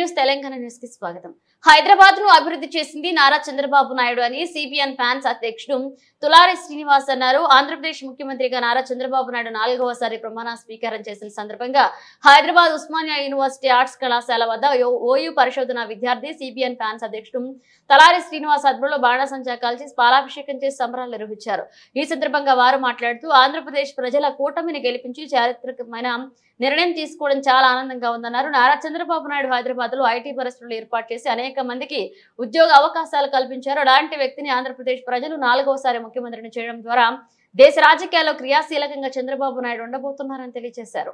News Telangana news కి స్వాగతం. హైదరాబాద్ ను అభివృద్ధి చేసింది నారా చంద్రబాబు నాయుడు అని సిపిఎన్ ఫ్యాన్స్ అధ్యక్షుడు తులారి శ్రీనివాస్ అన్నారు. ఆంధ్రప్రదేశ్ ముఖ్యమంత్రిగా నారా చంద్రబాబు నాయుడు 4వసారి ప్రమాణ స్వీకారం చేసిన సందర్భంగా హైదరాబాద్ ఉస్మానియా యూనివర్సిటీ ఆర్ట్స్ కళాశాల వద్ద ఓయూ పరిశోధన విద్యార్థి సిపిఎన్ ఫ్యాన్స్ అధ్యక్షుడు తులారి శ్రీనివాస్ ఆధ్వర్యంలో బాణసంచా కాల్చి పాలాభిషేకం చేసి సంబరాలు నిర్వహించారు. ఈ సందర్భంగా వారు మాట్లాడుతూ ఆంధ్రప్రదేశ్ ప్రజల కూటమిని గెలిపించి చారిత్రకమైన నిర్ణయం తీసుకోవడం చాలా ఆనందంగా ఉందన్నారు. నారా చంద్రబాబు నాయుడు హైదరాబాద్ లో ఐటీ పరిశ్రమలు ఏర్పాటు చేసి అనేక మందికి ఉద్యోగ అవకాశాలు కల్పించారు. అలాంటి వ్యక్తిని ఆంధ్రప్రదేశ్ ప్రజలు 4వసారి ముఖ్యమంత్రిని చేయడం ద్వారా దేశ రాజకీయాల్లో క్రియాశీలకంగా చంద్రబాబు నాయుడు ఉండబోతున్నారని తెలియజేశారు.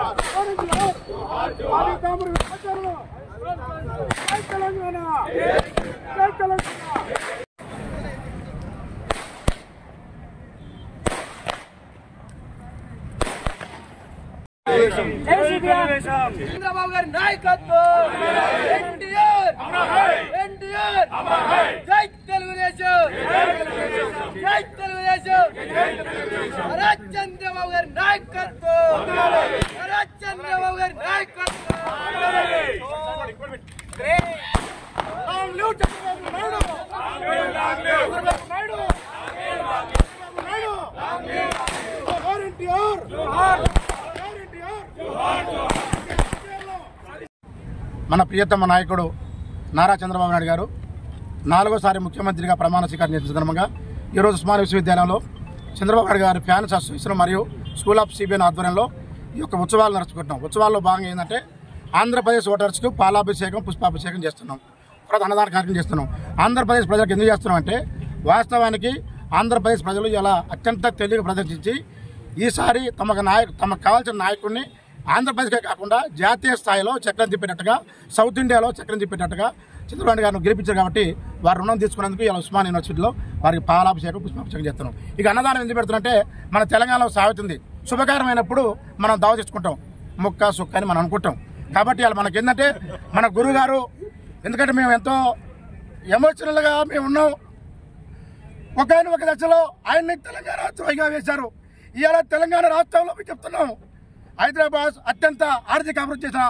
చంద్రబాబు గారి నాయకత్వం జై తెలుగుదేశం జై తెలుగుదేశం చంద్రబాబు గారి నాయకత్వం చంద్రబాబు గారి నాయకత్వం మన ప్రియతమ నాయకుడు నారా చంద్రబాబు నాయుడు గారు 4వసారి ముఖ్యమంత్రిగా ప్రమాణ స్వీకారం చేసిన సందర్భంగా ఈరోజు ఉస్మానియా విశ్వవిద్యాలయంలో చంద్రబాబు నాయుడు గారి ఫ్యాన్స్ అసోసియేషన్ మరియు స్కూల్ ఆఫ్ సిబిఎన్ ఆధ్వర్యంలో ఈ యొక్క ఉత్సవాలు నడుచుకుంటున్నాం. ఉత్సవాల్లో భాగంగా ఏంటంటే ఆంధ్రప్రదేశ్ ఓటర్స్కు పాలాభిషేకం పుష్పాభిషేకం చేస్తున్నాం. తర్వాత అన్నదాన కార్యక్రమం చేస్తున్నాం. ఆంధ్రప్రదేశ్ ప్రజలకు ఎందుకు చేస్తున్నాం అంటే వాస్తవానికి ఆంధ్రప్రదేశ్ ప్రజలు ఇలా అత్యంత తెలివిగా ప్రదర్శించి ఈసారి తమకు కావాల్సిన నాయకుడిని ఆంధ్రప్రదేశ్కే కాకుండా జాతీయ స్థాయిలో చక్రం తిప్పేటట్టుగా సౌత్ ఇండియాలో చక్రం తిప్పేటట్టుగా చంద్రబాబు గారిని గెలిపించారు. కాబట్టి వారు రుణం తీసుకున్నందుకు ఇలా ఉస్మానియా యూనివర్సిటీలో వారికి పాలాభిషేకం పుష్పాభిషేకం చేస్తున్నాం. ఇక అన్నదానం ఎందుకు పెడుతుంటే మన తెలంగాణలో సాగుతుంది. శుభకారమైనప్పుడు మనం దావ చేసుకుంటాం, ముక్క సుక్క అని మనం అనుకుంటాం. కాబట్టి ఇలా మనకి ఏంటంటే మన గురువు గారు, ఎందుకంటే మేము ఎంతో ఎమోషనల్గా మేము ఉన్నాం. ఒక దశలో ఆయన్ని తెలంగాణ ద్రోహిగా వేశారు. ఇవాళ తెలంగాణ రాష్ట్రంలో మేము చెప్తున్నాం, హైదరాబాద్ అత్యంత ఆర్థిక అభివృద్ధి చేసిన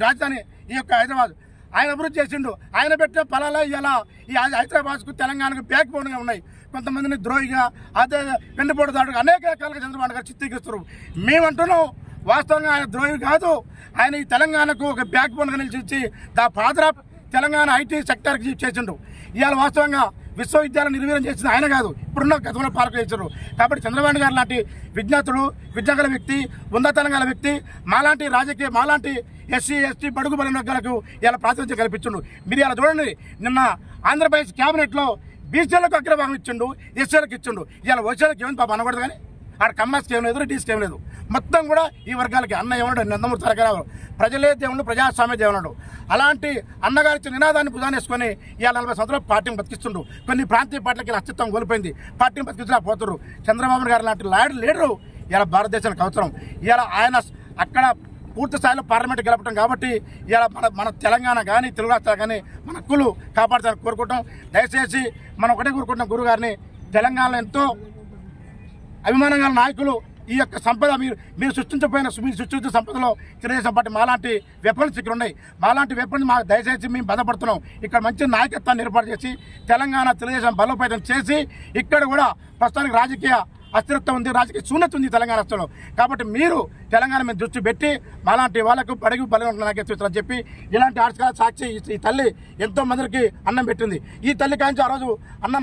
రాజధాని ఈ యొక్క హైదరాబాద్. ఆయన అభివృద్ధి చేసిండు. ఆయన పెట్టిన ఫలాలు ఇలా ఈ హైదరాబాద్కు తెలంగాణకు బ్యాక్ బోన్గా ఉన్నాయి. కొంతమందిని ద్రోహిగా అదే వెన్నుపోటు దాడుగా అనేక రకాలుగా చంద్రబాబు గారు చిత్రీకరిస్తారు. మేమంటున్నాం వాస్తవంగా ఆయన ద్రోహి కాదు, ఆయన ఈ తెలంగాణకు ఒక బ్యాక్ బోన్గా నిలిచి ఫాదర్ ఆఫ్ తెలంగాణ ఐటీ సెక్టర్కి చేసిండు. ఇవాళ వాస్తవంగా విశ్వవిద్యాలయం నిర్వీర్యం చేసిన ఆయన కాదు, ఇప్పుడున్న గతంలో పాలకులు చేశారు. కాబట్టి చంద్రబాబు గారు లాంటి విజ్ఞాతుడు, విజ్ఞాగల వ్యక్తి, ఉన్నతంగా వ్యక్తి, మాలాంటి ఎస్సీ ఎస్టీ బడుగు బలైన వర్గాలకు ఇలా ప్రాతినిధ్యం కల్పించిండు. మీరు ఇలా చూడండి, నిన్న ఆంధ్రప్రదేశ్ క్యాబినెట్లో బీసీలకు అగ్రభాగం ఇచ్చిండు, ఎస్సీలకు ఇచ్చిండు. ఇలా ఓసీలకు ఏమైంది పాప అనకూడదు, కానీ ఆడ కమ్మాస్కి ఏం లేదు, రెడ్డిస్కి ఏం లేదు. మొత్తం కూడా ఈ వర్గాలకి అన్న ఏమన్నాడు, నందమూరి తారకరావు ప్రజలే దేవుడు, ప్రజాస్వామ్య దేవుడు. అలాంటి అన్నగారి ఇచ్చిన నినాదాన్ని భుజాన్ని వేసుకొని ఇవాళ 40 సంవత్సరాలు పార్టీని బతికిస్తుండ్రు. కొన్ని ప్రాంతీయ పార్టీలకి అస్తిత్వం కోల్పోయింది, పార్టీని బతికించలేకపోతున్నారు. చంద్రబాబు గారు లాంటి లీడరు ఇలా భారతదేశానికి అవసరం. ఇలా ఆయన అక్కడ పూర్తి స్థాయిలో పార్లమెంట్ గెలపడం. కాబట్టి ఇలా మన తెలంగాణ కానీ తెలుగు రాష్ట్రాలు కానీ మన హక్కులు కాపాడుతారని కోరుకుంటాం. దయచేసి మనం ఒకటే కోరుకుంటున్నాం, గురువు గారిని తెలంగాణలో ఎంతో అభిమానంగా నాయకులు ఈ యొక్క సంపద మీరు సృష్టించిన సంపదలో తెలుగుదేశం పార్టీ మాలాంటి వెపన్స్ ఇక్కడ ఉన్నాయి. మాలాంటి వెపన్స్ మాకు దయచేసి మేము బాధపడుతున్నాం. ఇక్కడ మంచి నాయకత్వాన్ని ఏర్పాటు చేసి తెలంగాణ తెలుగుదేశం బలోపేతం చేసి ఇక్కడ కూడా ప్రస్తుతానికి రాజకీయ అస్థిరత్వం ఉంది, రాజకీయ శూన్యత ఉంది తెలంగాణ రాష్ట్రంలో. కాబట్టి మీరు తెలంగాణ మీద దృష్టి పెట్టి మాలాంటి వాళ్ళకు బడుగు బలైన నాయకత్వం చెప్పి ఇలాంటి ఆర్ట్స్ సాక్షి ఈ తల్లి ఎంతో మందికి అన్నం పెట్టింది. ఈ తల్లి కాంచి ఆ రోజు మన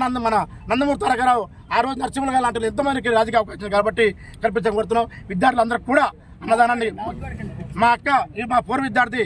నందమూరి తారకరావు, ఆ రోజు నరసింహులు గారు లాంటి ఎంతోమందికి రాజకీయ అవకాశం కాబట్టి కల్పించబడుతున్నాం. విద్యార్థులందరూ కూడా అన్నదానాన్ని మా పూర్వ విద్యార్థి